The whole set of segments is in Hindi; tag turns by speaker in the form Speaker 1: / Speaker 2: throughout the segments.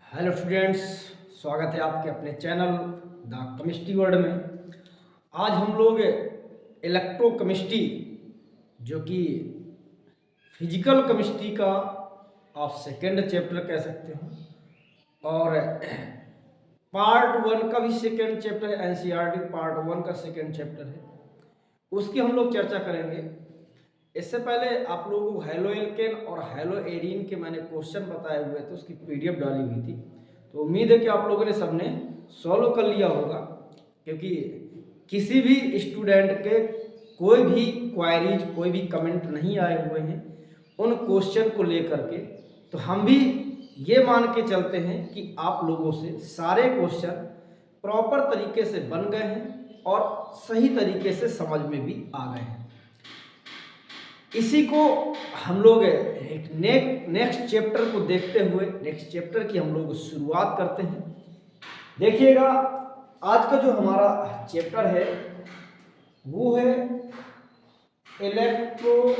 Speaker 1: हेलो स्टूडेंट्स, स्वागत है आपके अपने चैनल द केमिस्ट्री वर्ल्ड में। आज हम लोग इलेक्ट्रोकेमिस्ट्री जो कि फिजिकल केमिस्ट्री का आप सेकेंड चैप्टर कह सकते हो और पार्ट वन का भी सेकेंड चैप्टर है। एनसीईआरटी पार्ट वन का सेकेंड चैप्टर है, उसकी हम लोग चर्चा करेंगे। इससे पहले आप लोगों को हेलो एल्केन और हेलो एरीन के मैंने क्वेश्चन बताए हुए थे, उसकी पीडीएफ डाली हुई थी। तो उम्मीद है कि आप लोगों ने सबने सॉल्व कर लिया होगा, क्योंकि किसी भी स्टूडेंट के कोई भी क्वायरीज, कोई भी कमेंट नहीं आए हुए हैं उन क्वेश्चन को लेकर के। तो हम भी ये मान के चलते हैं कि आप लोगों से सारे क्वेश्चन प्रॉपर तरीके से बन गए हैं और सही तरीके से समझ में भी आ गए हैं। इसी को हम लोग एक नेक्स्ट चैप्टर को देखते हुए नेक्स्ट चैप्टर की हम लोग शुरुआत करते हैं। देखिएगा, आज का जो हमारा चैप्टर है वो है इलेक्ट्रो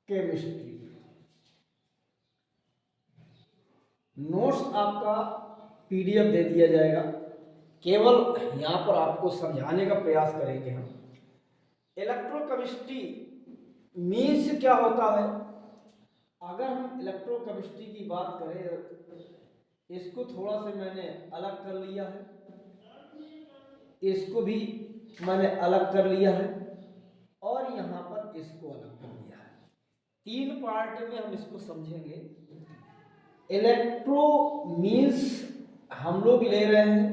Speaker 1: केमिस्ट्री। नोट्स आपका पीडीएफ दे दिया जाएगा, केवल यहाँ पर आपको समझाने का प्रयास करेंगे हम। इलेक्ट्रोकेमिस्ट्री मीन्स क्या होता है। अगर हम इलेक्ट्रोकेमिस्ट्री की बात करें, इसको थोड़ा सा मैंने अलग कर लिया है, इसको भी मैंने अलग कर लिया है और यहाँ पर इसको अलग कर लिया है। तीन पार्ट में हम इसको समझेंगे। इलेक्ट्रो मीन्स हम लोग ले रहे हैं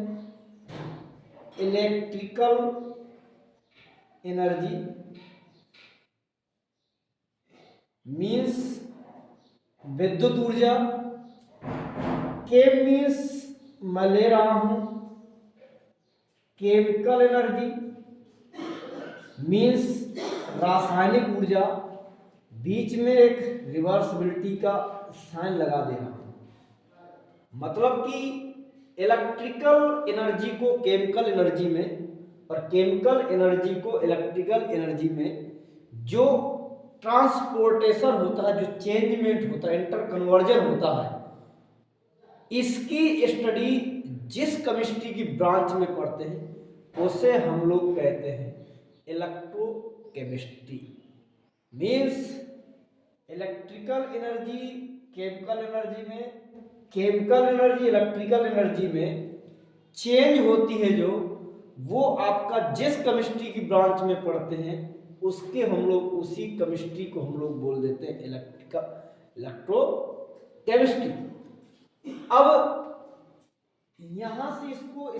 Speaker 1: इलेक्ट्रिकल एनर्जी, मीन्स विद्युत ऊर्जा। केम मीन्स मैं ले रहा हूं केमिकल एनर्जी, मीन्स रासायनिक ऊर्जा। बीच में एक रिवर्सिबिलिटी का साइन लगा दे रहा हूं, मतलब कि इलेक्ट्रिकल एनर्जी को केमिकल एनर्जी में और केमिकल एनर्जी को इलेक्ट्रिकल एनर्जी में जो ट्रांसपोर्टेशन होता है, जो चेंजमेंट होता है, इंटर कन्वर्जन होता है, इसकी स्टडी जिस केमिस्ट्री की ब्रांच में पढ़ते हैं उसे हम लोग कहते हैं electrochemistry. Means electrical energy chemical energy में, केमिकल एनर्जी इलेक्ट्रिकल एनर्जी में चेंज होती है, जो वो आपका जिस केमिस्ट्री की ब्रांच में पढ़ते हैं उसके हम लोग उसी केमिस्ट्री को हम लोग बोल देते हैं इलेक्ट्रोकेमिस्ट्री। अब यहां से इसको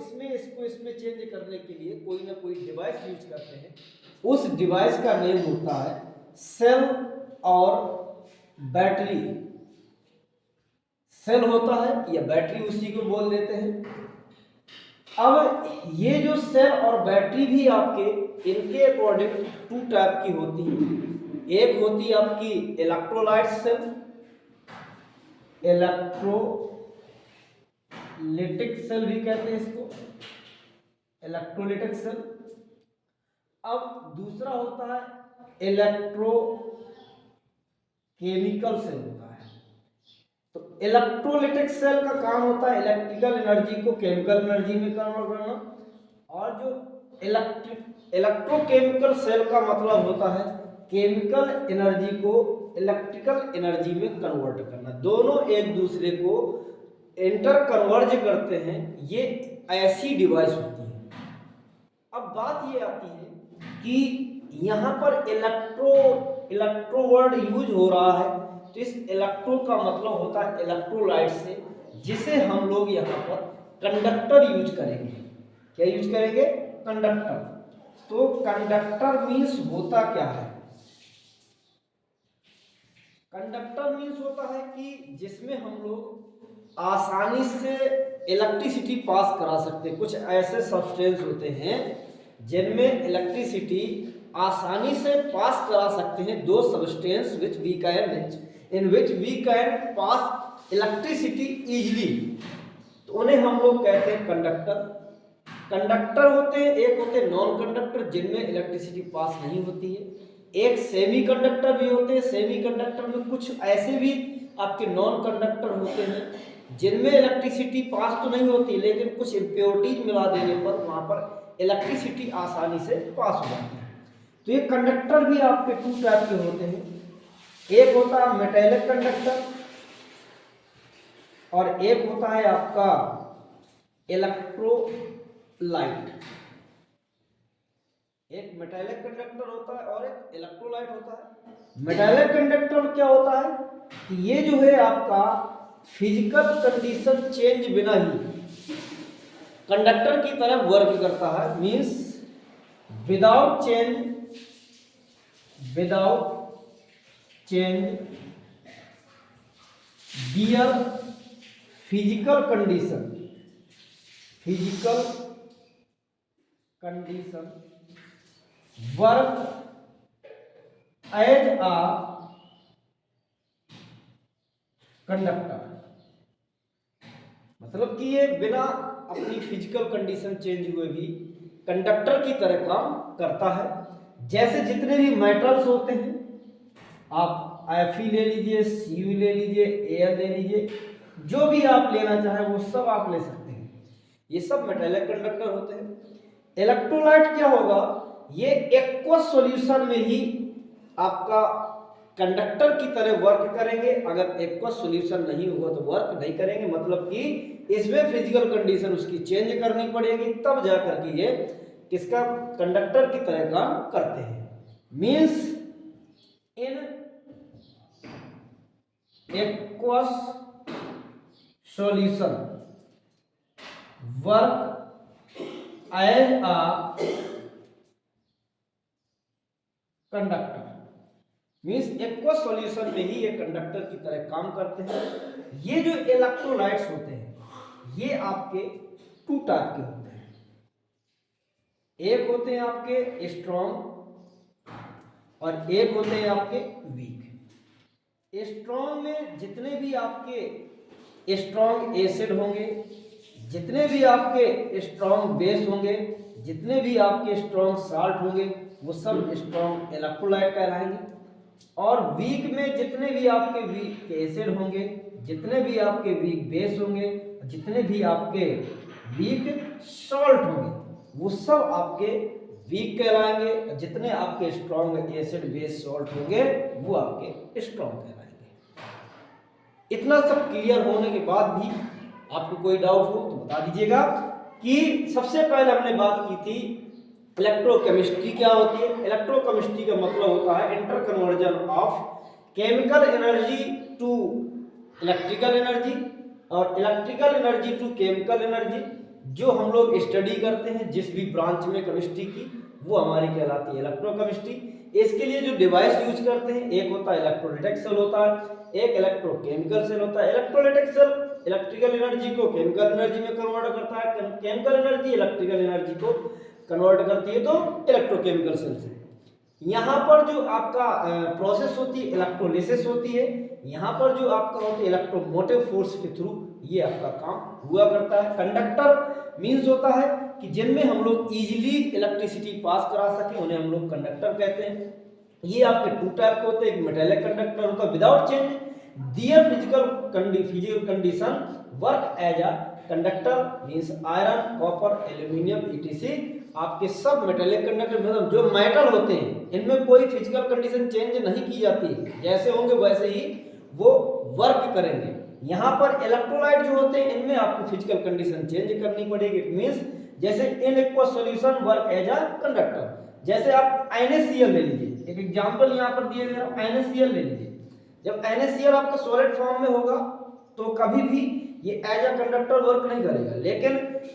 Speaker 1: इसमें चेंज करने के लिए कोई ना कोई डिवाइस यूज करते हैं। उस डिवाइस का नेम होता है सेल और बैटरी। सेल होता है या बैटरी, उसी को बोल देते हैं। अब ये जो सेल और बैटरी भी आपके इनके अकॉर्डिंग टू टाइप की होती है। एक होती है आपकी इलेक्ट्रोलाइट सेल, इलेक्ट्रोलिटिक सेल भी कहते हैं इसको, इलेक्ट्रोलिटिक सेल। अब दूसरा होता है इलेक्ट्रोकेमिकल सेल होता है। तो इलेक्ट्रोलिटिक सेल का काम होता है इलेक्ट्रिकल एनर्जी को केमिकल एनर्जी में कन्वर्ट करना, और जो इलेक्ट्रोकेमिकल सेल का मतलब होता है केमिकल एनर्जी को इलेक्ट्रिकल एनर्जी में कन्वर्ट करना। दोनों एक दूसरे को इंटर कन्वर्ज करते हैं, ये ऐसी डिवाइस होती है। अब बात ये आती है कि यहाँ पर इलेक्ट्रो वर्ड यूज हो रहा है, तो इस इलेक्ट्रो का मतलब होता है इलेक्ट्रोलाइट से, जिसे हम लोग यहाँ पर कंडक्टर यूज करेंगे। क्या यूज करेंगे? कंडक्टर। तो कंडक्टर मीन्स होता क्या है? कंडक्टर मीन्स होता है कि जिसमें हम लोग आसानी से इलेक्ट्रिसिटी पास करा सकते हैं। कुछ ऐसे सब्सटेंस होते हैं जिनमें इलेक्ट्रिसिटी आसानी से पास करा सकते हैं। दो substance in which we can pass electricity easily, तो उन्हें हम लोग कहते हैं कंडक्टर। कंडक्टर होते हैं, एक होते हैं नॉन कंडक्टर जिनमें इलेक्ट्रिसिटी पास नहीं होती है, एक सेमी कंडक्टर भी होते हैं। सेमी कंडक्टर में कुछ ऐसे भी आपके नॉन कंडक्टर होते हैं जिनमें इलेक्ट्रिसिटी पास तो नहीं होती, लेकिन कुछ इम्प्योरिटीज मिला देने पर वहाँ पर इलेक्ट्रिसिटी आसानी से पास हो जाती है। तो ये कंडक्टर भी आपके 2 टाइप के होते हैं, एक होता है मेटेलिक कंडक्टर और एक होता है आपका इलेक्ट्रोलाइट। एक मेटेलिक कंडक्टर होता है और एक इलेक्ट्रोलाइट होता है। मेटेलिक कंडक्टर क्या होता है कि ये जो है आपका फिजिकल कंडीशन चेंज बिना ही कंडक्टर की तरह वर्क करता है, means without change their physical condition work as a conductor. मतलब कि ये बिना अपनी फिजिकल कंडीशन चेंज हुए भी कंडक्टर की तरह काम करता है। जैसे जितने भी मेटल्स होते हैं, आप Fe ले लीजिए, Cu ले लीजिए, Al ले लीजिए, जो भी आप लेना चाहें वो सब आप ले सकते हैं, ये सब मेटेलिक कंडक्टर होते हैं। इलेक्ट्रोलाइट क्या होगा, ये एक्वस सॉल्यूशन में ही आपका कंडक्टर की तरह वर्क करेंगे। अगर एक्वस सॉल्यूशन नहीं होगा तो वर्क नहीं करेंगे, मतलब कि इसमें फिजिकल कंडीशन उसकी चेंज करनी पड़ेगी, तब जाकर के ये किसका कंडक्टर की तरह काम करते हैं। Means in aqueous solution work as a conductor, means aqueous solution में ही ये कंडक्टर की तरह काम करते हैं। ये जो इलेक्ट्रोलाइट्स होते हैं ये आपके 2 टाइप के होते हैं, एक होते हैं आपके स्ट्रॉन्ग और एक होते हैं आपके वीक। स्ट्रॉन्ग में जितने भी आपके स्ट्रॉन्ग एसिड होंगे, जितने भी आपके स्ट्रॉन्ग बेस होंगे, जितने भी आपके स्ट्रॉन्ग साल्ट होंगे, वो सब स्ट्रॉन्ग इलेक्ट्रोलाइट कहलाएंगे। और वीक में जितने भी आपके वीक एसिड होंगे, जितने भी आपके वीक बेस होंगे, जितने भी आपके वीक सॉल्ट होंगे, वो सब आपके वीक कहलाएंगे। जितने आपके स्ट्रॉन्ग एसिड बेस सॉल्ट होंगे वो आपके स्ट्रॉन्ग कहलाएंगे। इतना सब क्लियर होने के बाद भी आपको कोई डाउट हो तो बता दीजिएगा। कि सबसे पहले हमने बात की थी इलेक्ट्रोकेमिस्ट्री क्या होती है। इलेक्ट्रोकेमिस्ट्री का मतलब होता है interconversion of chemical energy to electrical energy और electrical energy to chemical energy. जो हम लोग स्टडी करते हैं जिस भी ब्रांच में केमिस्ट्री की, वो हमारी कहलाती है इलेक्ट्रोकेमिस्ट्री। इसके लिए जो डिवाइस यूज करते हैं, एक होता है इलेक्ट्रोलाइटिक सेल होता है, एक इलेक्ट्रोकेमिकल सेल होता है। इलेक्ट्रोलाइटिक सेल इलेक्ट्रिकल एनर्जी को केमिकल एनर्जी में कन्वर्ट करता है, केमिकल एनर्जी इलेक्ट्रिकल एनर्जी को कन्वर्ट करती है, तो इलेक्ट्रोकेमिकल सेल से। यहाँ पर जो आपका प्रोसेस होती है इलेक्ट्रोलिसिस होती है। यहाँ पर जो आपका होता है इलेक्ट्रोमोटिव फोर्स के थ्रू ये आपका काम हुआ करता है। कंडक्टर मींस होता है कि जिनमें हम लोग इजीली इलेक्ट्रिसिटी पास करा सके, उन्हें हम लोग कंडक्टर कहते हैं। ये आपके 2 टाइप के होते हैं, एक मेटेलिक कंडक्टर होता है without change their physical condition work as a conductor, means iron, copper, aluminium etc. आपके सब मेटेलिक कंडक्टर मतलब जो मेटल होते हैं इनमें कोई फिजिकल कंडीशन चेंज नहीं की जाती, जैसे होंगे वैसे ही वो वर्क करेंगे। यहाँ पर इलेक्ट्रोलाइट जो होते हैं इनमें आपको फिजिकल कंडीशन चेंज करनी पड़ेगी। इट मींस जैसे in aqueous solution work as a conductor. जैसे आप NaCl ले लीजिए, एक एग्जांपल यहाँ पर दिए गए NaCl ले लीजिए। जब NaCl आपका सॉलिड फॉर्म में होगा तो कभी भी ये एज अ कंडक्टर वर्क नहीं करेगा, लेकिन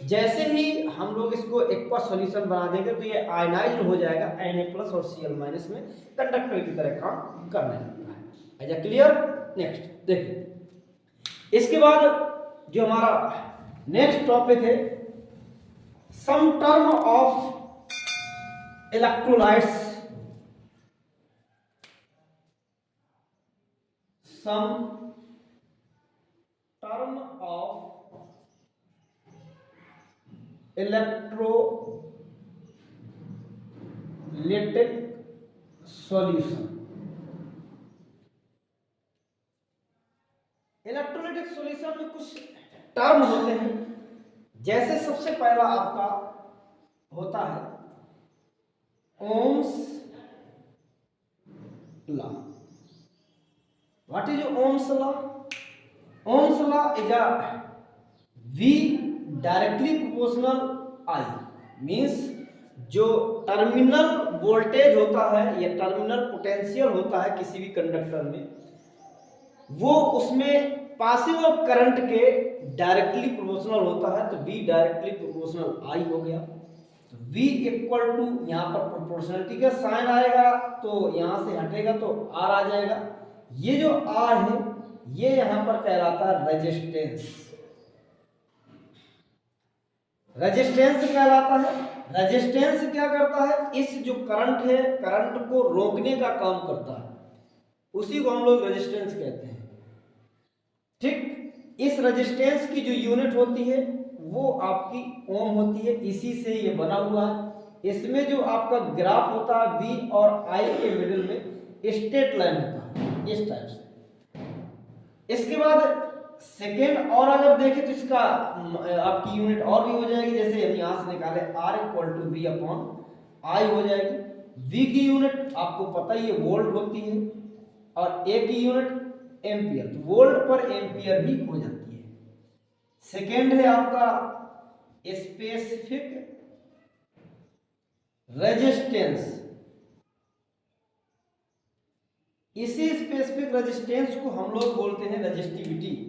Speaker 1: जैसे ही हम लोग इसको एक्वस सॉल्यूशन बना देंगे तो ये आयनाइज्ड हो जाएगा Na+ और Cl- में कंडक्टर की तरह काम करने लगता है। As a clear. नेक्स्ट देखिए, इसके बाद जो हमारा नेक्स्ट टॉपिक है some term of electrolytes, some term of electrolytic solution. Register में कुछ टर्म होते हैं, जैसे सबसे पहला आपका होता है Ohm's law. What is Ohm's law? Ohm's law is a V directly proportional I, means जो टर्मिनल वोल्टेज होता है या टर्मिनल पोटेंशियल होता है किसी भी कंडक्टर में, वो उसमें पासिंग ऑफ करंट के डायरेक्टली प्रोपोर्शनल होता है। तो V डायरेक्टली प्रोपोर्शनल I हो गया। तो V इक्वल टू, यहाँ पर प्रोपोर्शनलिटी का साइन आएगा तो यहाँ से हटेगा तो R आ जाएगा। ये जो R है ये यहाँ पर कहलाता है रेजिस्टेंस। रेजिस्टेंस कहलाता है। रेजिस्टेंस क्या करता है? इस जो करंट है, करंट को रोकने का काम करता है, उसी को हम लोग रेजिस्टेंस कहते हैं। ठीक, इस रेजिस्टेंस की जो यूनिट होती है वो आपकी ओम होती है, इसी से ये बना हुआ है। इसमें जो आपका ग्राफ होता है V और I के मिडिल में स्ट्रेट लाइन होता है इस टाइप से। इसके बाद सेकेंड और अगर देखें तो इसका आपकी यूनिट और भी हो जाएगी, जैसे हम यहाँ से निकाले R equal to V upon I हो जाएगी। V की यूनिट आपको पता ही है वोल्ट होती है और A की यूनिट एम्पियर, तो वोल्ट पर एम्पियर भी हो जाती है। सेकेंड है आपका स्पेसिफिक रेजिस्टेंस। इसी स्पेसिफिक रेजिस्टेंस को हम लोग बोलते हैं रेजिस्टिविटी।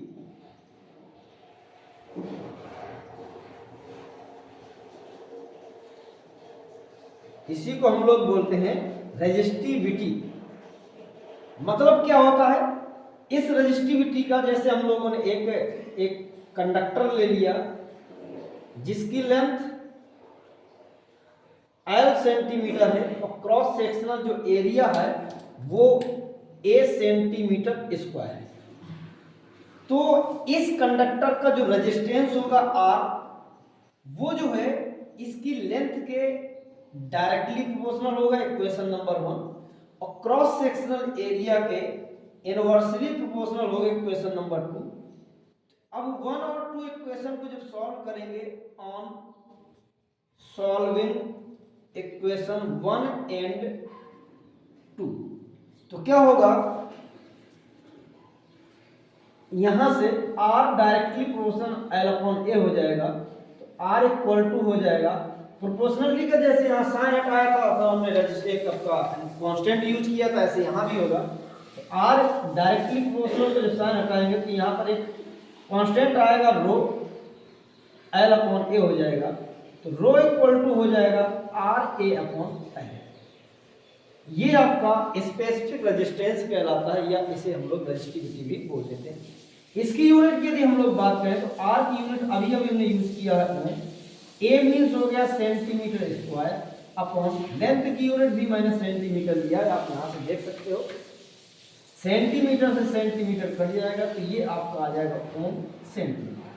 Speaker 1: इसी को हम लोग बोलते हैं रेजिस्टिविटी। मतलब क्या होता है इस रेजिस्टिविटी का? जैसे हम लोगों ने एक कंडक्टर ले लिया जिसकी लेंथ L सेंटीमीटर है और क्रॉस सेक्शनल जो एरिया है वो A सेंटीमीटर स्क्वायर है। तो इस कंडक्टर का जो रेजिस्टेंस होगा R, वो जो है इसकी लेंथ के डायरेक्टली प्रोपोर्शनल होगा, इक्वेशन नंबर 1, और क्रॉस सेक्शनल एरिया के इनवर्सली प्रोपोर्शनल होगा, इक्वेशन नंबर 2। अब 1 और 2 इक्वेशन को जब सॉल्व करेंगे ऑन सॉल्विंग इक्वेशन 1 एंड 2, तो क्या होगा? यहां से R directly proportional L upon A हो जाएगा, तो R इक्वल टू हो जाएगा प्रोपोर्शनलिटी का। जैसे यहाँ साइन हटाया था तो हमने रेजिस्टेंस का कांस्टेंट यूज किया था, ऐसे यहाँ भी होगा। तो R डायरेक्टली प्रोपोर्शनल को जब साइन हटाएंगे तो यहाँ पर एक कांस्टेंट आएगा रो, L अपॉन A हो जाएगा। तो रो इक्वल टू हो जाएगा RA अपॉन L। ये आपका स्पेसिफिक रेजिस्टेंस कहलाता है, या इसे हम लोग रेजिस्टिविटी भी बोल देते हैं। इसकी यूनिट की यदि हम लोग बात करें तो R की यूनिट अभी हमने यूज किया है, A मीन्स हो गया सेंटीमीटर स्क्वायर अपॉन लेंथ की यूनिट भी मैंने सेंटीमीटर लिया है, आप यहाँ से देख सकते हो। सेंटीमीटर से सेंटीमीटर कट जाएगा तो ये आपका आ जाएगा ओम सेंटीमीटर।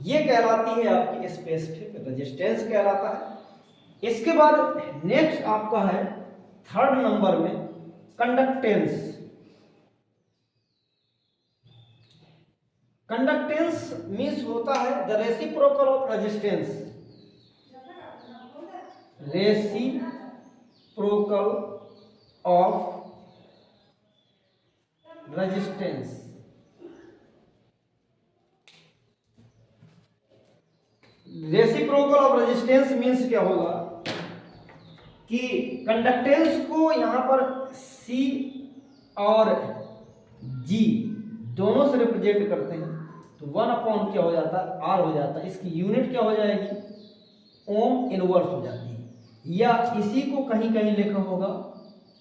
Speaker 1: ये कहलाती है आपकी स्पेसिफिक रेजिस्टेंस कहलाता है। इसके बाद नेक्स्ट आपका है थर्ड नंबर में कंडक्टेंस। कंडक्टेंस मीन्स होता है the reciprocal of resistance. Reciprocal of resistance. Reciprocal of resistance means क्या होगा कि कंडक्टेंस को यहां पर C और G दोनों से रिप्रेजेंट करते हैं, तो 1 अपॉन क्या हो जाता है? R हो जाता है। इसकी यूनिट क्या हो जाएगी? ओम इनवर्स हो जाती है, या इसी को कहीं कहीं लिखा होगा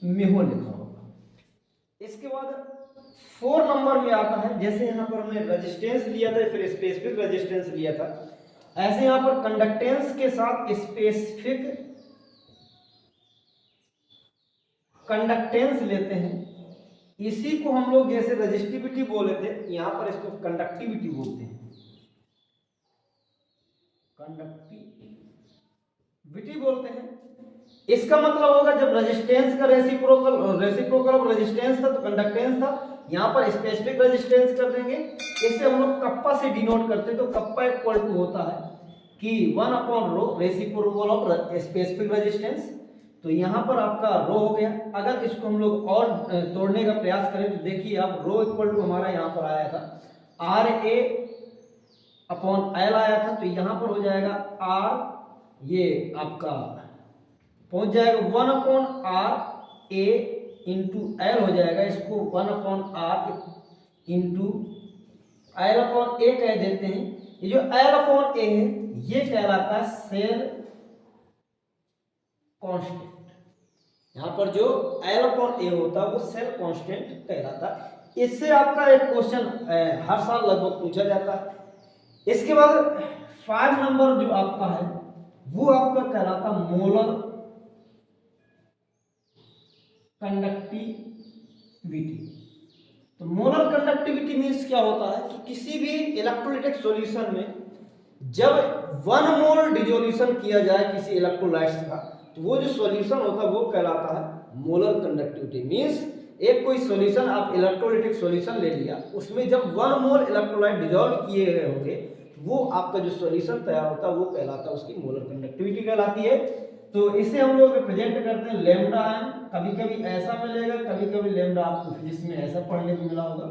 Speaker 1: म्यू लिखा होगा। इसके बाद 4 नंबर में आता है, जैसे यहाँ पर हमने रेजिस्टेंस लिया था फिर स्पेसिफिक रेजिस्टेंस लिया था, ऐसे यहाँ पर कंडक्टेंस के साथ स्पेसिफिक कंडक्टेंस लेते हैं। इसी को हम लोग जैसे रेजिस्टिविटी बोले थे, यहाँ पर इसको कंडक्टिविटी बोलते हैं। कंडक्टिविटी बोलते हैं। इसका मतलब होगा जब रेजिस्टेंस का रेसिप्रोकल ऑफ रेजिस्टेंस था तो कंडक्टेंस था, यहाँ पर स्पेसिफिक रेजिस्टेंस कर देंगे। इसे हम लोग कप्पा से डिनोट करते हैं, तो कप्पा इक्वल टू होता है कि 1/ρ रेसिप्रोकल ऑफ स्पेसिफिक रेजिस्टेंस। तो यहाँ पर आपका रो हो गया। अगर इसको हम लोग और तोड़ने का प्रयास करें तो देखिए आप, रो इक्वल टू हमारा यहाँ पर आया था RA/L आया था, तो यहाँ पर हो जाएगा R, ये आपका पहुंच जाएगा 1/RA इंटू एल हो जाएगा। इसको 1/R इंटू L/A कह देते हैं। ये जो L/A है ये कहलाता है सेल कांस्टेंट। यहाँ पर जो L/A होता है वो सेल कांस्टेंट कहलाता है। इससे आपका एक क्वेश्चन हर साल लगभग पूछा जाता है। इसके बाद 5 नंबर जो आपका है वो आपका कहलाता मोलर कंडक्टिविटी। तो मोलर कंडक्टिविटी मीन्स क्या होता है कि किसी भी इलेक्ट्रोलाइटिक सॉल्यूशन में जब 1 मोल डिसोल्यूशन किया जाए किसी इलेक्ट्रोलाइट्स का, तो वो जो सॉल्यूशन होता है वो कहलाता है मोलर कंडक्टिविटी। मीन्स एक कोई सॉल्यूशन, आप इलेक्ट्रोलाइटिक सॉल्यूशन ले लिया, उसमें जब 1 मोल इलेक्ट्रोलाइट डिसॉल्व किए गए होंगे, वो आपका जो सॉल्यूशन तैयार होता है वो कहलाता है, उसकी मोलर कंडक्टिविटी कहलाती है। तो इसे हम लोग रिप्रेजेंट करते हैं लैम्डा एम। कभी कभी ऐसा मिलेगा, कभी कभी लैम्डा आपको फिजिक्स में ऐसा पढ़ने को मिला होगा।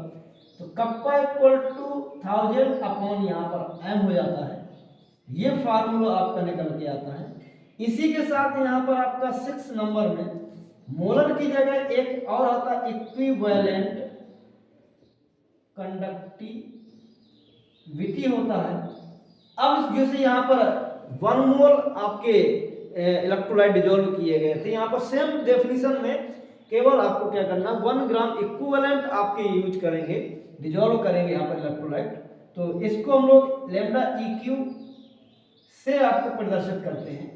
Speaker 1: तो कप्पा इक्वल टू 1000 अपॉन यहाँ पर एम हो जाता है। ये फार्मूला आपका निकल के आता है। इसी के साथ यहाँ पर आपका 6 नंबर में मोलर की जगह एक और आता है इक्विवेलेंट कंडक्टिविटी होता है। अब जैसे यहाँ पर 1 मोल आपके इलेक्ट्रोलाइट डिसॉल्व किए गए थे, यहाँ पर सेम डेफिनेशन में केवल आपको क्या करना, 1 ग्राम इक्विवेलेंट आपके यूज करेंगे, डिसॉल्व करेंगे यहाँ पर इलेक्ट्रोलाइट। तो इसको हम लोग लैम्डा EQ से आपको प्रदर्शित करते हैं।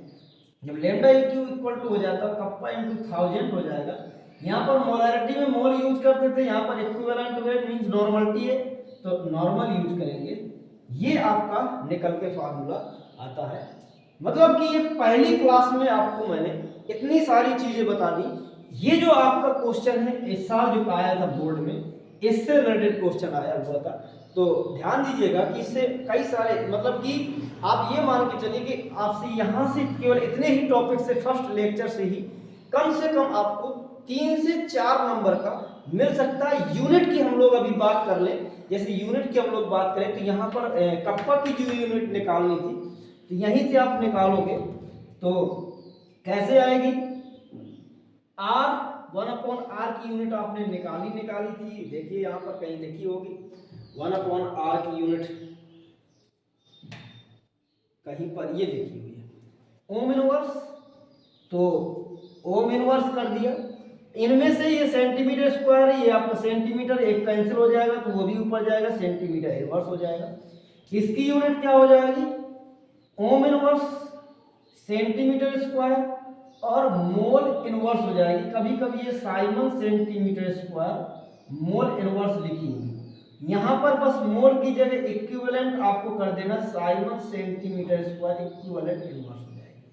Speaker 1: जब लैम्डा EQ इक्वल टू हो जाता है कप्पा इंटू 1000 हो जाएगा। यहाँ पर मोलैरिटी में मोल यूज करते थे, यहाँ पर इक्विवेलेंट वेट मींस नॉर्मलिटी है तो नॉर्मल यूज करेंगे। ये आपका निकल के फार्मूला आता है। मतलब कि ये पहली क्लास में आपको मैंने इतनी सारी चीजें बता दी। ये जो आपका क्वेश्चन है इस साल जो आया था बोर्ड में, इससे रिलेटेड क्वेश्चन आया हुआ था। तो ध्यान दीजिएगा कि इससे कई सारे, मतलब कि आप ये मान के चलिए कि आपसे यहाँ से केवल इतने ही टॉपिक से, फर्स्ट लेक्चर से ही कम से कम आपको 3 से 4 नंबर का मिल सकता है। यूनिट की हम लोग अभी बात कर लें, जैसे यूनिट की हम लोग बात करें तो यहाँ पर कप्पा की जो यूनिट निकालनी थी तो यहीं से आप निकालोगे तो कैसे आएगी, R 1/R की यूनिट आपने निकाली थी। देखिए यहाँ पर कहीं लिखी होगी 1/R की यूनिट, कहीं पर ये लिखी हुई है ओम इनवर्स। तो ओम इनवर्स कर दिया। इनमें से ये सेंटीमीटर स्क्वायर है, ये आपका सेंटीमीटर एक कैंसिल हो जाएगा तो वो भी ऊपर जाएगा, सेंटीमीटर इनवर्स हो जाएगा। इसकी यूनिट क्या हो जाएगी, ओम इनवर्स सेंटीमीटर स्क्वायर और मोल इनवर्स हो जाएगी। कभी कभी ये Simon centimetre square mole inverse लिखी होगी, यहाँ पर बस मोल की जगह इक्विवेलेंट आपको कर देना Simon centimetre square equivalent inverse हो जाएगी।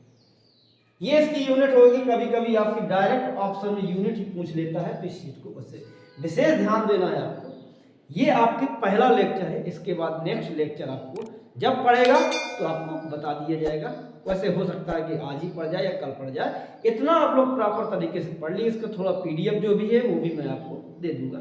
Speaker 1: ये इसकी यूनिट होगी। कभी कभी आपकी डायरेक्ट ऑप्शन में यूनिट ही पूछ लेता है, तो इस चीज को बस विशेष ध्यान देना है आपको। ये आपकी पहला लेक्चर है, इसके बाद नेक्स्ट लेक्चर आपको जब पढ़ेगा तो आपको बता दिया जाएगा। वैसे हो सकता है कि आज ही पढ़ जाए या कल पढ़ जाए, इतना आप लोग प्रॉपर तरीके से पढ़ लीजिए। इसका थोड़ा PDF जो भी है वो भी मैं आपको दे दूंगा।